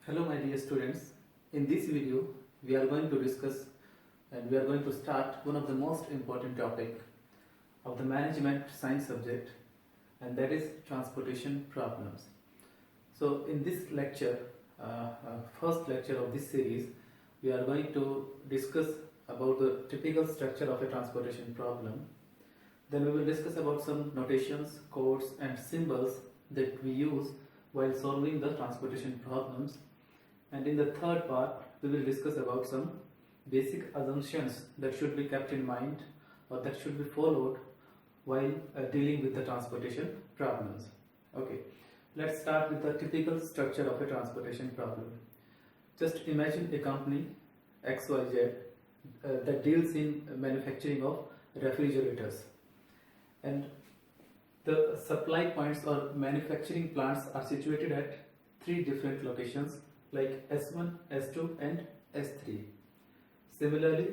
Hello my dear students, in this video we are going to discuss and we are going to start one of the most important topic of the management science subject, and that is transportation problems. So in this lecture, first lecture of this series, we are going to discuss about the typical structure of a transportation problem. Then we will discuss about some notations, codes and symbols that we use while solving the transportation problems. And in the third part, we will discuss about some basic assumptions that should be kept in mind or that should be followed while dealing with the transportation problems. Okay, let's start with the typical structure of a transportation problem. Just imagine a company XYZ that deals in manufacturing of refrigerators, and the supply points or manufacturing plants are situated at three different locations like S1, S2 and S3. Similarly,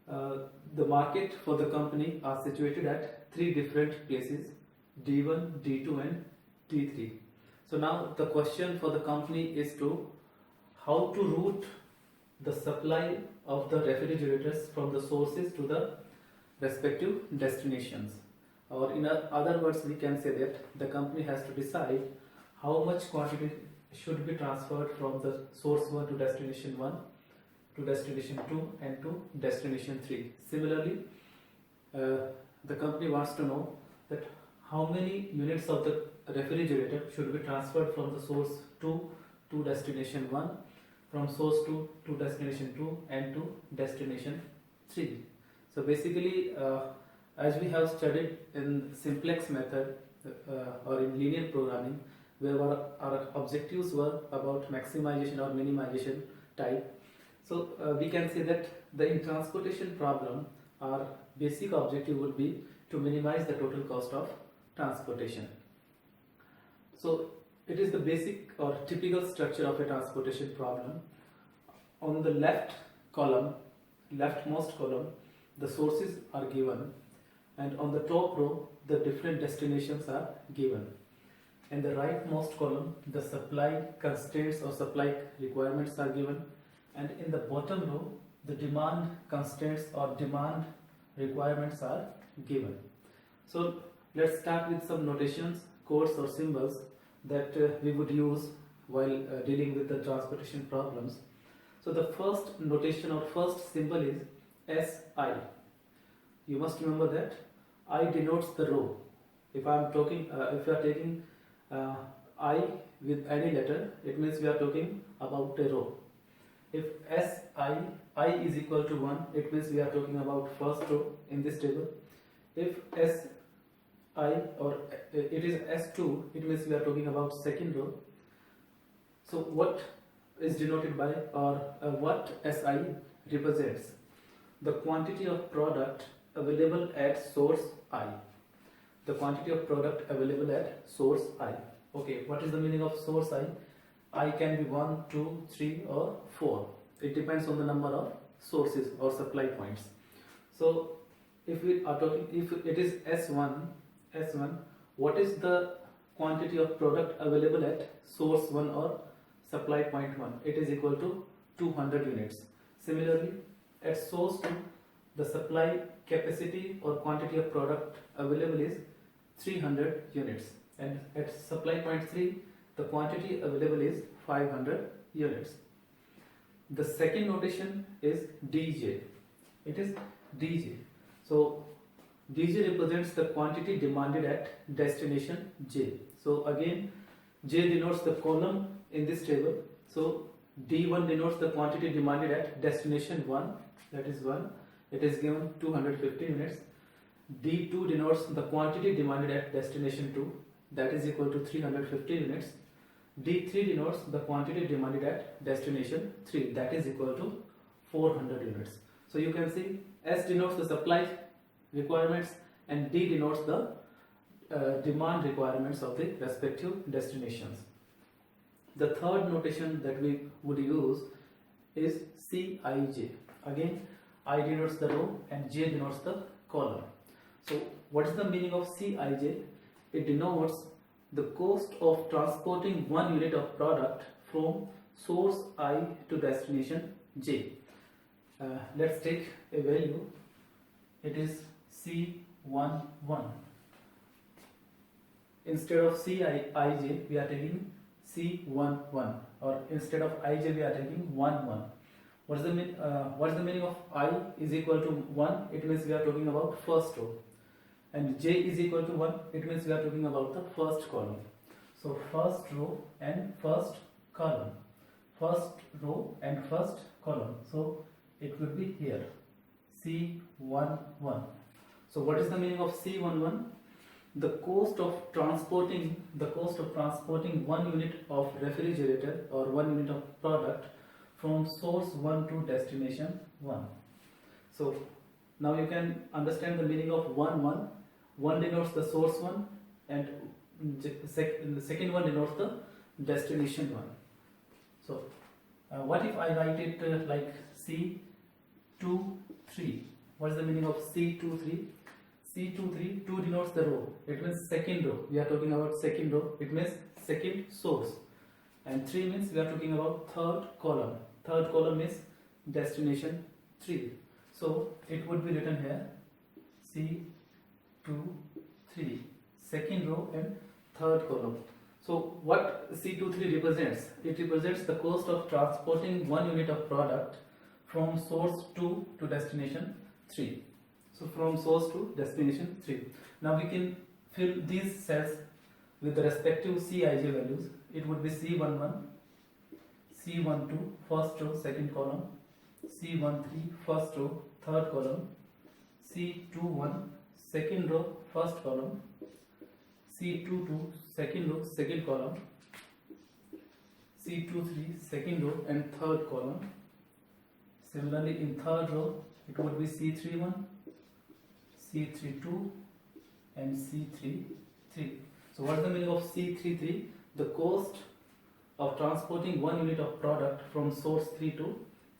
the market for the company are situated at three different places, D1, D2 and D3. So now the question for the company is to how to route the supply of the refrigerators from the sources to the respective destinations. Or in other words, we can say that the company has to decide how much quantity should be transferred from the source 1 to destination 1 to destination 2 and to destination 3. Similarly, the company wants to know that how many units of the refrigerator should be transferred from the source 2 to destination 1, from source 2 to destination 2 and to destination 3. So basically, as we have studied in simplex method or in linear programming, where our objectives were about maximization or minimization type. So we can say that in transportation problem, our basic objective would be to minimize the total cost of transportation. So it is the basic or typical structure of a transportation problem. On the leftmost column, the sources are given, and on the top row, the different destinations are given. In the rightmost column, the supply constraints or supply requirements are given, and in the bottom row, the demand constraints or demand requirements are given. So let's start with some notations, codes or symbols that we would use while dealing with the transportation problems. So the first notation or first symbol is SI. You must remember that I denotes the row. If I am talking, if you are taking I with any letter, it means we are talking about a row. If I is equal to 1, it means we are talking about first row in this table. If SI or it is S2, it means we are talking about second row. So what is denoted by or what SI represents? The quantity of product available at source I. The quantity of product available at source I. Okay, what is the meaning of source I? I can be 1, 2, 3 or 4. It depends on the number of sources or supply points. So if we are talking, if it is S1, what is the quantity of product available at source 1 or supply point 1? It is equal to 200 units. Similarly, at source 2, the supply capacity or quantity of product available is 300 units, and at supply point 3, the quantity available is 500 units. The second notation is DJ. It is DJ. So DJ represents the quantity demanded at destination J. So again, J denotes the column in this table. So D1 denotes the quantity demanded at destination 1, that is 1. It is given 250 units. D2 denotes the quantity demanded at destination 2, that is equal to 350 units. D3 denotes the quantity demanded at destination 3, that is equal to 400 units. So you can see S denotes the supply requirements and D denotes the demand requirements of the respective destinations. The third notation that we would use is CIJ. Again, I denotes the row and J denotes the column. So what is the meaning of CIJ? It denotes the cost of transporting 1 unit of product from source I to destination j. Let's take a value. It is C11. Instead of Cij we are taking C11, or instead of ij we are taking 11. What's the meaning of I is equal to 1? It means we are talking about first row, and j is equal to 1. It means we are talking about the first column. So first row and first column, first row and first column. So it will be here C11. So what is the meaning of C11? The cost of transporting 1 unit of refrigerator or 1 unit of product from source 1 to destination 1. So now you can understand the meaning of 1. 1 denotes the source 1, and the second one denotes the destination 1. So what if I write it like C23? What is the meaning of C23? C23, 2 denotes the row. It means second row. We are talking about second row. It means second source. And 3 means we are talking about third column. Third column is destination 3. So it would be written here C23, second row and third column. So what C23 represents? It represents the cost of transporting 1 unit of product from source 2 to destination 3. So from source to destination 3. Now we can fill these cells with the respective Cij values. It would be C11, C12, first row, second column, C13, first row, third column, C21, second row, first column, C22, second row, second column, C23, second row and third column. Similarly, in third row, it would be C31, C32 and C33. So what is the meaning of C33? The cost of transporting 1 unit of product from source 3 to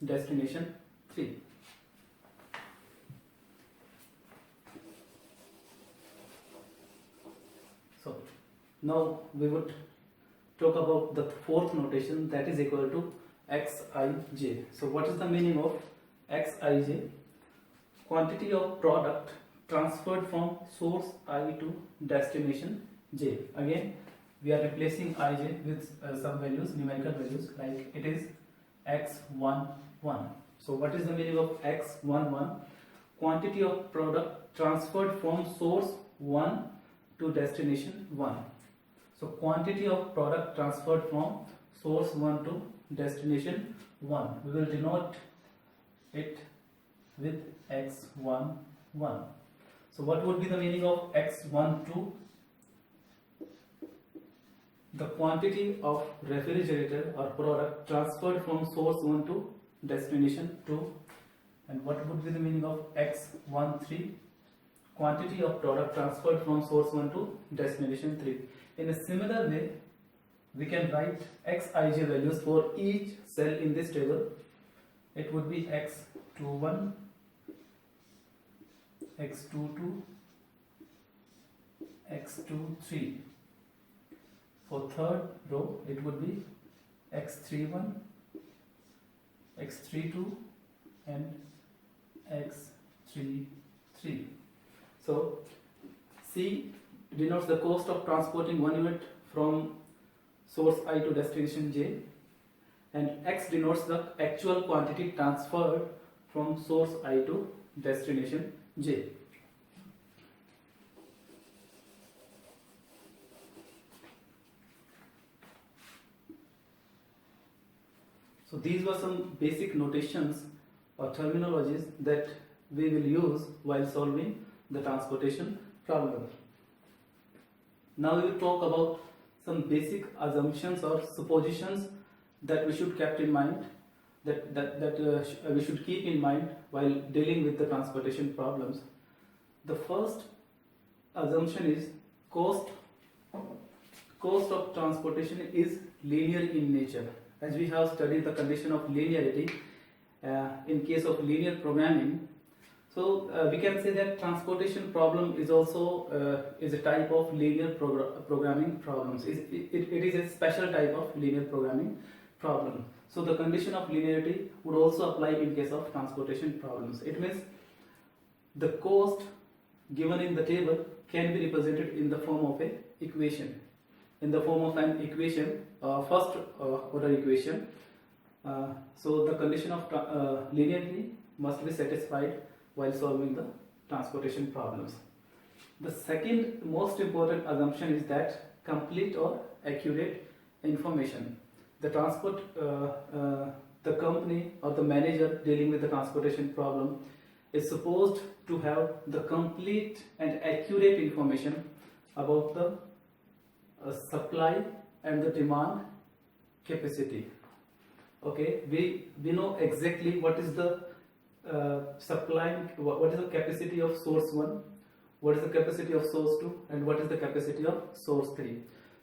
destination 3. So now we would talk about the fourth notation, that is equal to Xij. So what is the meaning of Xij? Quantity of product transferred from source I to destination j. Again we are replacing ij with some values, numerical values, like it is x11. So what is the meaning of x11? Quantity of product transferred from source 1 to destination 1. So quantity of product transferred from source 1 to destination 1. We will denote it with x11. So what would be the meaning of x12? The quantity of refrigerator or product transferred from source 1 to destination 2. And what would be the meaning of x13? Quantity of product transferred from source 1 to destination 3. In a similar way, we can write Xij values for each cell in this table. It would be x21, x22, x23. For third row, it would be x31, x32 and x33. So C denotes the cost of transporting 1 unit from source I to destination j, and X denotes the actual quantity transferred from source I to destination j. So these were some basic notations or terminologies that we will use while solving the transportation problem. Now we will talk about some basic assumptions or suppositions that we should keep in mind, we should keep in mind while dealing with the transportation problems. The first assumption is cost of transportation is linear in nature. As we have studied the condition of linearity in case of linear programming, so we can say that transportation problem is also is a type of linear programming problems. It is a special type of linear programming problem. So the condition of linearity would also apply in case of transportation problems. It means the cost given in the table can be represented in the form of a equation. In the form of an equation, first order equation. So the condition of linearity must be satisfied while solving the transportation problems. The second most important assumption is that complete or accurate information. The the company or the manager dealing with the transportation problem is supposed to have the complete and accurate information about the supply and the demand capacity. Okay, we know exactly what is the what is the capacity of source 1, what is the capacity of source 2, and what is the capacity of source 3.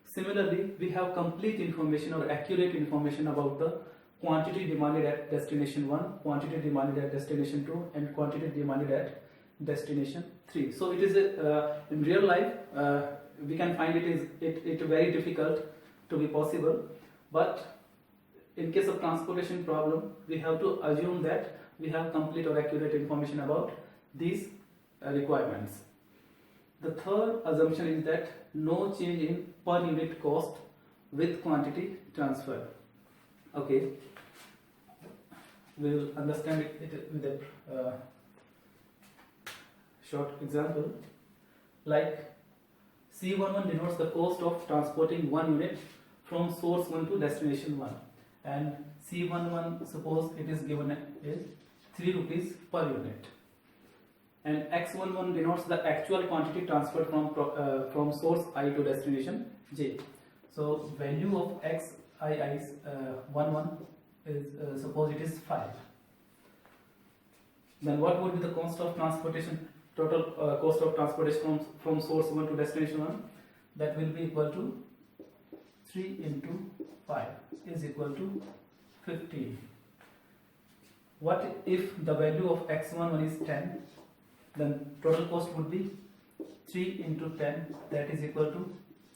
Similarly, we have complete information or accurate information about the quantity demanded at destination 1, quantity demanded at destination 2, and quantity demanded at destination 3. So it is in real life we can find it very difficult to be possible, but in case of transportation problem, we have to assume that we have complete or accurate information about these requirements. The third assumption is that no change in per unit cost with quantity transfer. Okay, we will understand it with a short example. Like C11 denotes the cost of transporting 1 unit from source 1 to destination 1, and C11, suppose it is given is 3 rupees per unit, and X11 denotes the actual quantity transferred from source I to destination J. So value of XI is 11 is suppose it is 5. Then what would be the cost of transportation, total cost of transportation from source 1 to destination 1? That will be equal to 3 into 5 is equal to 15. What if the value of X11 is 10? Then total cost would be 3 into 10, that is equal to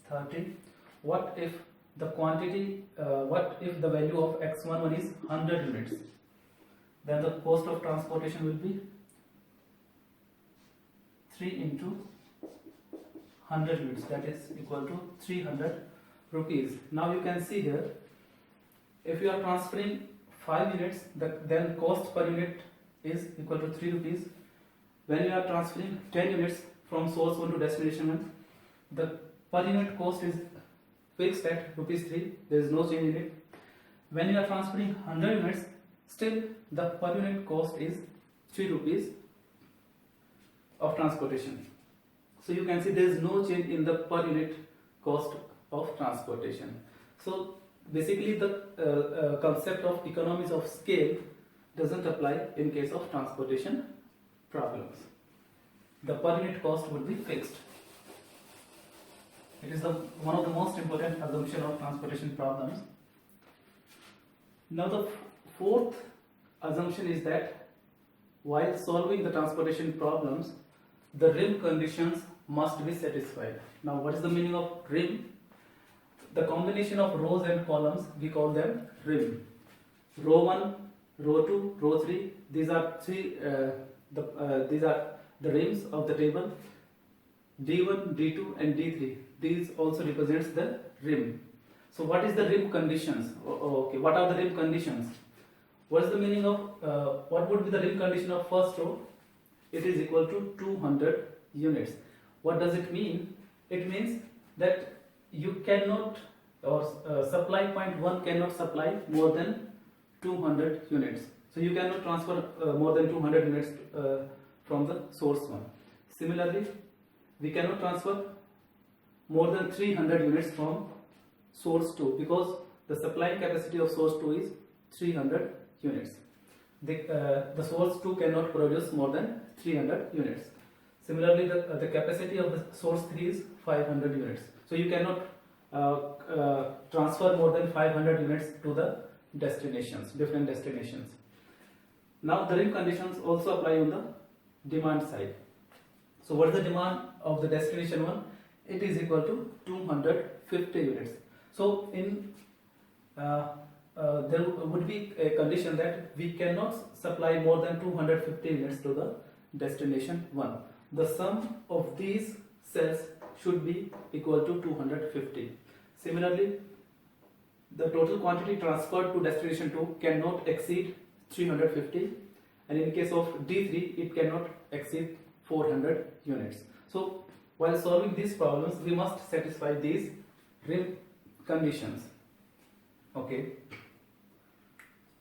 30. What if the quantity, what if the value of X11 is 100 units? Then the cost of transportation will be 3 into 100 units, that is equal to 300 rupees. Now you can see here, if you are transferring 5 units, then cost per unit is equal to 3 rupees. When you are transferring 10 units from source 1 to destination 1, the per unit cost is fixed at rupees 3, there is no change in it. When you are transferring 100 units, still the per unit cost is 3 rupees of transportation. So you can see there is no change in the per unit cost of transportation. So basically the concept of economies of scale doesn't apply in case of transportation problems. The per unit cost would be fixed. It is one of the most important assumptions of transportation problems. Now the fourth assumption is that while solving the transportation problems, the rim conditions must be satisfied. Now what is the meaning of rim? The combination of rows and columns, we call them rim. Row 1, row 2, row 3, these are these are the rims of the table. D1, D2 and D3, these also represents the rim. So what is the rim conditions? Okay, what are the rim conditions? What is the meaning of, what would be the rim condition of first row? It is equal to 200 units. What does it mean? It means that you cannot, or supply point 1 cannot supply more than 200 units. So you cannot transfer more than 200 units from the source 1. Similarly, we cannot transfer more than 300 units from source 2 because the supplying capacity of source 2 is 300 units. The source 2 cannot produce more than 300 units. Similarly, the capacity of the source 3 is 500 units. So you cannot transfer more than 500 units to the destinations, different destinations. Now the rim conditions also apply on the demand side. So what is the demand of the destination 1? It is equal to 250 units. So in there would be a condition that we cannot supply more than 250 units to the destination 1. The sum of these cells should be equal to 250. Similarly, the total quantity transferred to destination 2 cannot exceed 350, and in case of D3 it cannot exceed 400 units. So while solving these problems we must satisfy these rim conditions. Okay.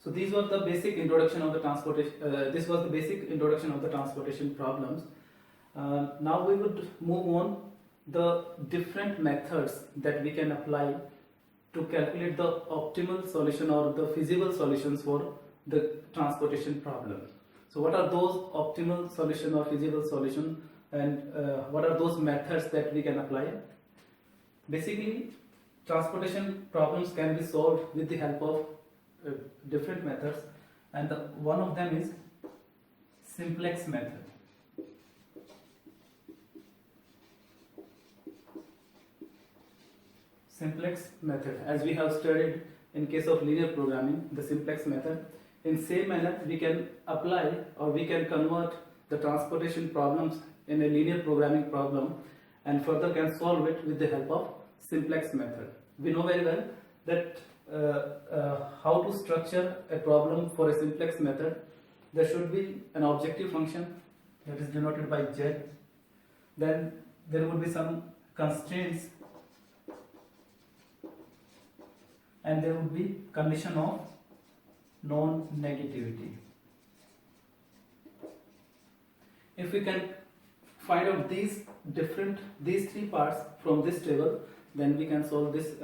So these were the basic introduction of the transportation. This was the basic introduction of the transportation problems. Now we would move on the different methods that we can apply to calculate the optimal solution or the feasible solutions for the transportation problem. So what are those optimal solution or feasible solution, and what are those methods that we can apply? Basically, transportation problems can be solved with the help of different methods, and one of them is simplex method. Simplex method, as we have studied in case of linear programming, the simplex method. In same manner, we can apply or we can convert the transportation problems in a linear programming problem, and further can solve it with the help of simplex method. We know very well that how to structure a problem for a simplex method. There should be an objective function that is denoted by Z. Then there would be some constraints, and there would be condition of non-negativity. If we can find out these three parts from this table, then we can solve this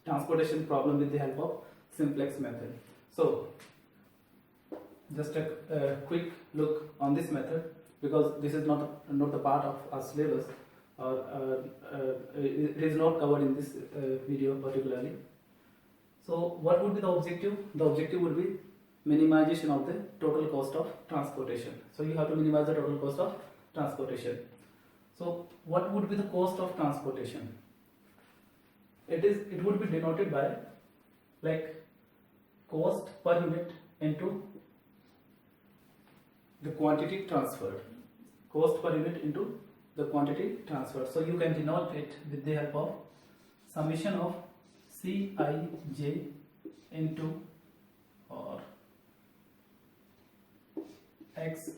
transportation problem with the help of simplex method. So just a quick look on this method, because this is not the part of our syllabus, or it is not covered in this video particularly. So what would be the objective? The objective would be minimization of the total cost of transportation. So you have to minimize the total cost of transportation. So what would be the cost of transportation? It would be denoted by like cost per unit into the quantity transferred. Cost per unit into the quantity transferred. So you can denote it with the help of summation of Cij into or Xij.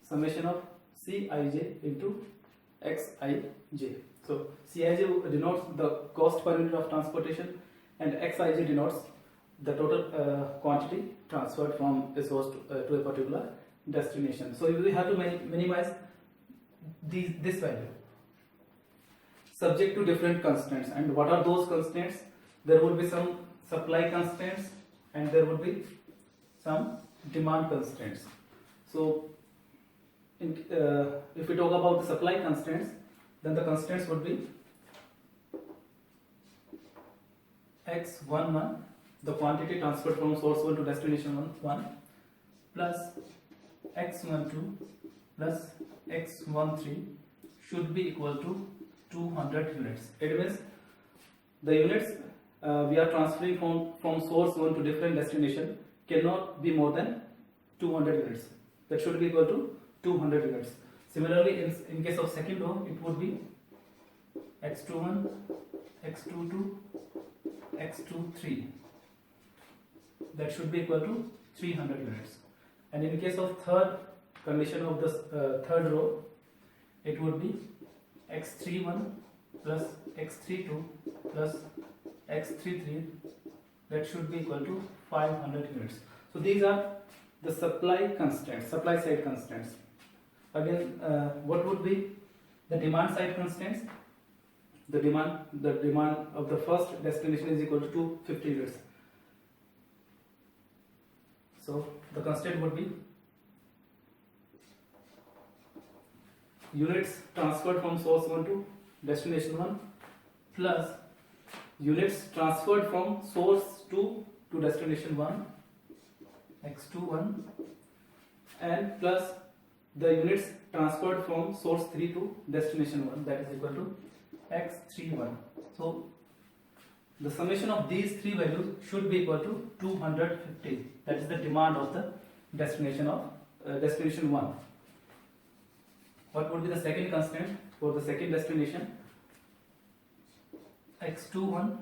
Summation of Cij into Xij. So Cij denotes the cost per unit of transportation, and Xij denotes the total quantity transferred from a source to a particular destination. So we have to minimize this value subject to different constraints. And what are those constraints? There will be some supply constraints and there will be some demand constraints. So if we talk about the supply constraints, then the constraints would be X11, the quantity transferred from source 1 to destination 1, plus X12 plus X13 should be equal to 200 units. It means the units we are transferring from source 1 to different destination cannot be more than 200 units. That should be equal to 200 units. Similarly, in case of second row, it would be X21, X22, X23. That should be equal to 300 units. And in case of third condition of this third row, it would be X31 plus X32 plus X33. That should be equal to 500 units. So these are the supply constraints, supply side constraints. Again, what would be the demand side constraints? The demand of the first destination is equal to 250 units. So the constraint would be units transferred from source 1 to destination 1 plus units transferred from source 2 to destination 1, X21, and plus the units transferred from source 3 to destination 1, that is equal to X31. So the summation of these three values should be equal to 250. That is the demand of the destination 1. What would be the second constraint for the second destination? X21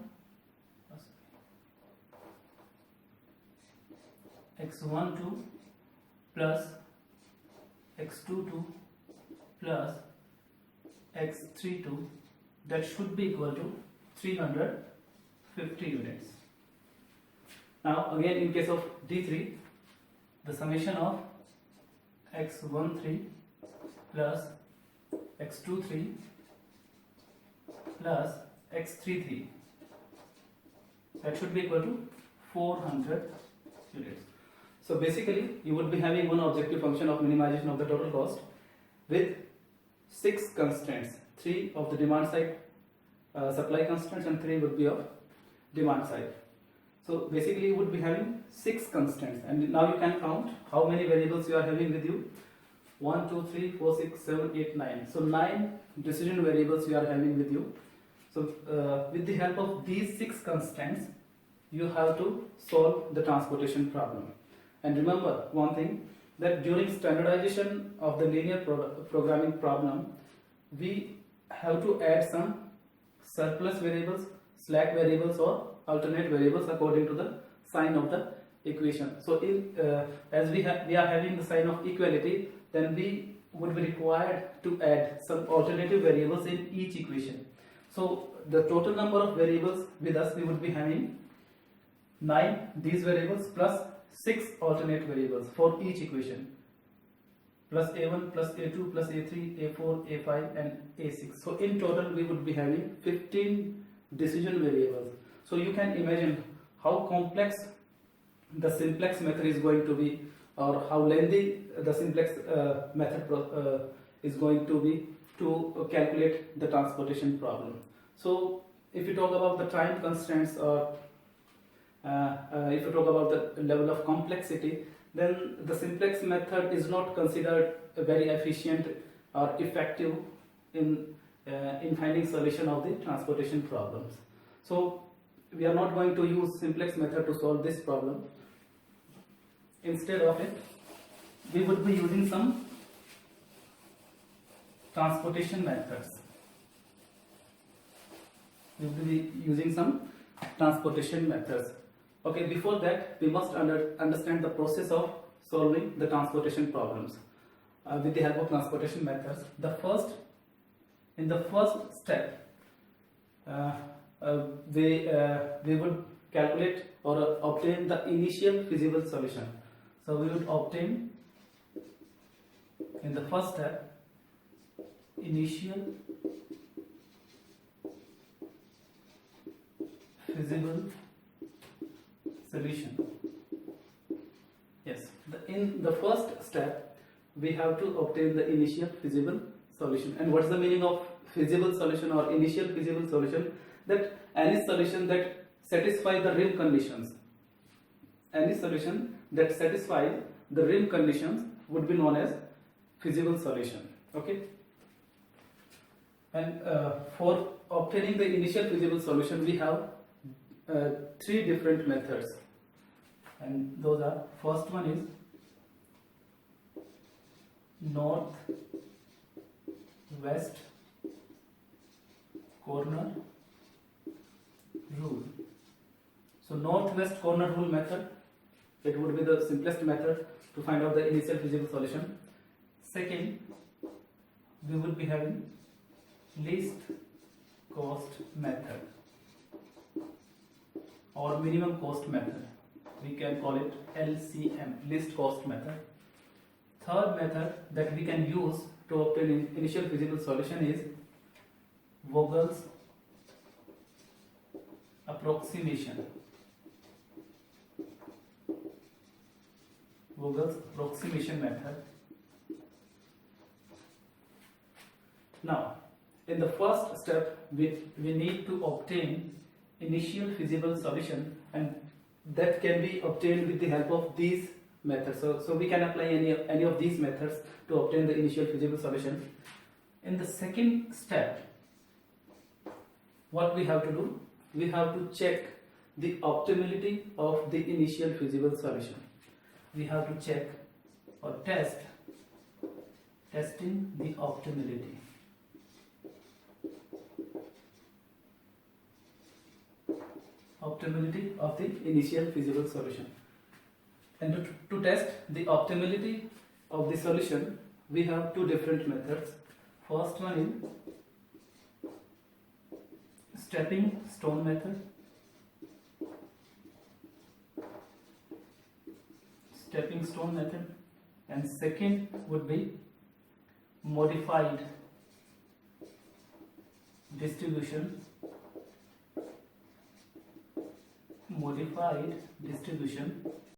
X12 plus X22 plus X32, that should be equal to 350 units. Now again, in case of D3, the summation of X13 plus X23 plus X33, that should be equal to 400 units. So basically you would be having one objective function of minimization of the total cost with 6 constraints, 3 of the demand side supply constraints and 3 would be of demand side. So basically you would be having 6 constraints, and now you can count how many variables you are having with you. 1, 2, 3, 4, 6, 7, 8, 9. So 9 decision variables you are having with you. So with the help of these 6 constraints, you have to solve the transportation problem. And remember one thing, that during standardization of the linear programming problem, we have to add some surplus variables, slack variables or alternate variables according to the sign of the equation. So as we are having the sign of equality, then we would be required to add some alternative variables in each equation. So the total number of variables with us, we would be having 9 these variables plus 6 alternate variables for each equation, plus A1 plus A2 plus A3, A4, A5 and A6. So in total we would be having 15 decision variables. So you can imagine how complex the simplex method is going to be, or how lengthy the simplex method is going to be to calculate the transportation problem. So if you talk about the time constraints, or if you talk about the level of complexity, then the simplex method is not considered very efficient or effective in finding solution of the transportation problems. So we are not going to use simplex method to solve this problem. Instead of it, we would be using some transportation methods. We will be using some transportation methods. Okay, before that, we must understand the process of solving the transportation problems with the help of transportation methods. In the first step, we would calculate or obtain the initial feasible solution. So we would obtain, in the first step, initial feasible solution. Yes, in the first step, we have to obtain the initial feasible solution. And what's the meaning of feasible solution or initial feasible solution? That any solution that satisfies the rim conditions. Any solution that satisfies the rim conditions would be known as feasible solution. Okay. And for obtaining the initial feasible solution, we have 3 different methods, and those are, first one is north west corner rule. So northwest corner rule method, it would be the simplest method to find out the initial feasible solution. Second, we would be having least cost method or minimum cost method. We can call it LCM, least cost method. Third method that we can use to obtain initial feasible solution is Vogel's approximation. Vogel's approximation method. Now, in the first step, we need to obtain initial feasible solution, and that can be obtained with the help of these methods. So we can apply any of these methods to obtain the initial feasible solution. In the second step, what we have to do, we have to check the optimality of the initial feasible solution. We have to check or testing the optimality. Optimality of the initial feasible solution. And to test the optimality of the solution, we have two different methods. First one is stepping stone method. Stepping stone method. And second would be modified distribution. Modified distribution